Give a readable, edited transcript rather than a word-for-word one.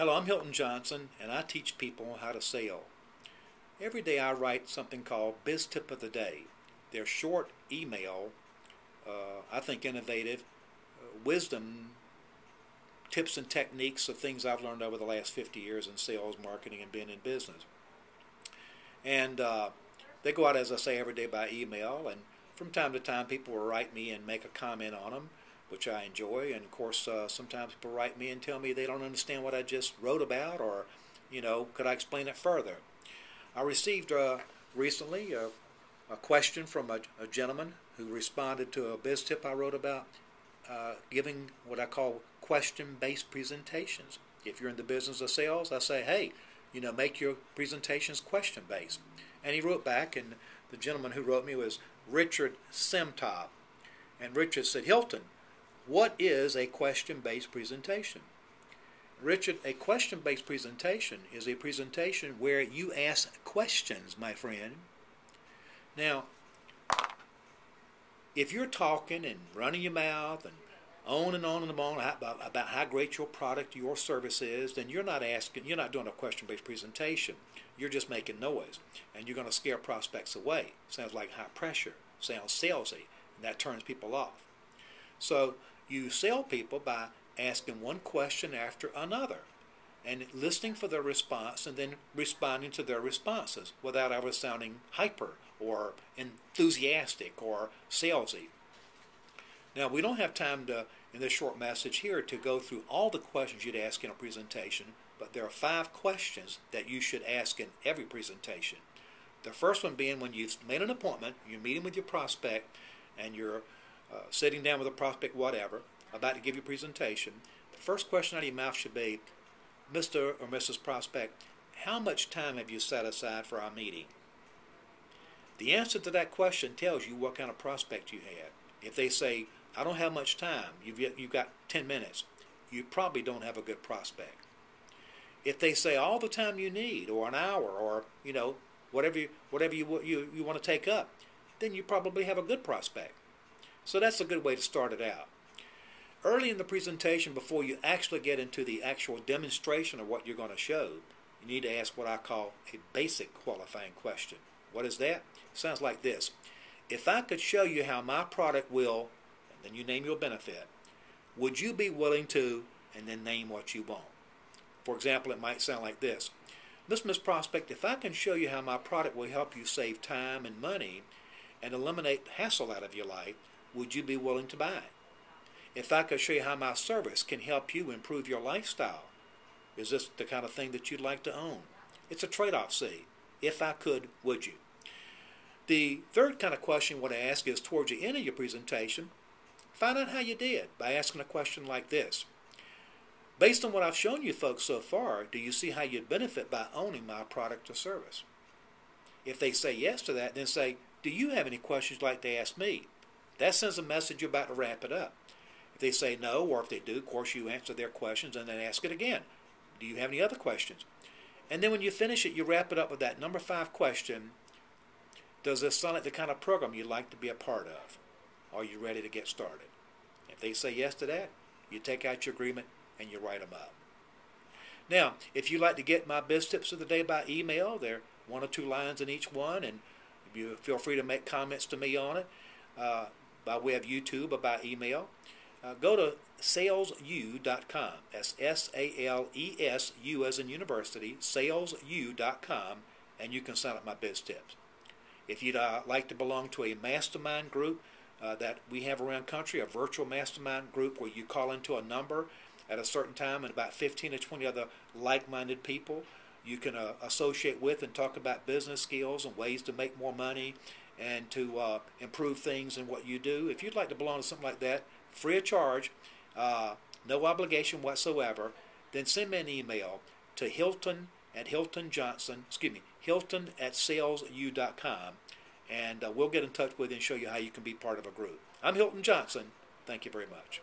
Hello, I'm Hilton Johnson, and I teach people how to sell. Every day I write something called Biz Tip of the Day. They're short email, I think innovative, wisdom, tips and techniques of things I've learned over the last 50 years in sales, marketing, and being in business. And they go out, as I say, every day by email, and from time to time people will write me and make a comment on them, which I enjoy. And of course, sometimes people write me and tell me they don't understand what I just wrote about, or, could I explain it further? I received recently a question from a gentleman who responded to a biz tip I wrote about giving what I call question-based presentations. If you're in the business of sales, I say, hey, make your presentations question-based. And he wrote back, and the gentleman who wrote me was Richard Simtop. And Richard said, Hilton, what is a question-based presentation? Richard, a question-based presentation is a presentation where you ask questions, my friend. Now, if you're talking and running your mouth and on and on about how great your product, your service is, then you're not doing a question-based presentation. You're just making noise, and you're going to scare prospects away. Sounds like high pressure, sounds salesy, and that turns people off. So you sell people by asking one question after another and listening for their response and then responding to their responses without ever sounding hyper or enthusiastic or salesy. Now, we don't have time in this short message here to go through all the questions you'd ask in a presentation, but there are 5 questions that you should ask in every presentation. The first one being when you've made an appointment, you're meeting with your prospect, and you're sitting down with a prospect, whatever, about to give you a presentation. The first question out of your mouth should be, Mr. or Mrs. Prospect, how much time have you set aside for our meeting? The answer to that question tells you what kind of prospect you had. If they say, I don't have much time, you've got 10 minutes, you probably don't have a good prospect. If they say all the time you need, or an hour, or whatever you want to take up, then you probably have a good prospect. So that's a good way to start it out. Early in the presentation, before you actually get into the actual demonstration of what you're going to show, you need to ask what I call a basic qualifying question. What is that? It sounds like this. If I could show you how my product will, and then you name your benefit, would you be willing to, and then name what you want? For example, it might sound like this. Miss Prospect, if I can show you how my product will help you save time and money and eliminate hassle out of your life, would you be willing to buy it? If I could show you how my service can help you improve your lifestyle, is this the kind of thing that you'd like to own? It's a trade-off, see. If I could, would you? The third kind of question you want to ask is towards the end of your presentation, find out how you did by asking a question like this. Based on what I've shown you folks so far, do you see how you'd benefit by owning my product or service? If they say yes to that, then say, do you have any questions you'd like to ask me? That sends a message you're about to wrap it up. If they say no, or if they do, of course you answer their questions and then ask it again. Do you have any other questions? And then when you finish it, you wrap it up with that number 5 question. Does this sound like the kind of program you'd like to be a part of? Are you ready to get started? If they say yes to that, you take out your agreement and you write them up. Now, if you'd like to get my biz tips of the day by email, there are 1 or 2 lines in each one, and you feel free to make comments to me on it by way of YouTube or by email. Go to salesu.com. That's SALESU as in university, salesu.com, and you can sign up my biz tips. If you'd like to belong to a mastermind group that we have around country, a virtual mastermind group where you call into a number at a certain time and about 15 to 20 other like-minded people you can associate with and talk about business skills and ways to make more money and to improve things in what you do. If you'd like to belong to something like that, free of charge, no obligation whatsoever, then send me an email to Hilton at Hilton@salesu.com, and we'll get in touch with you and show you how you can be part of a group. I'm Hilton Johnson. Thank you very much.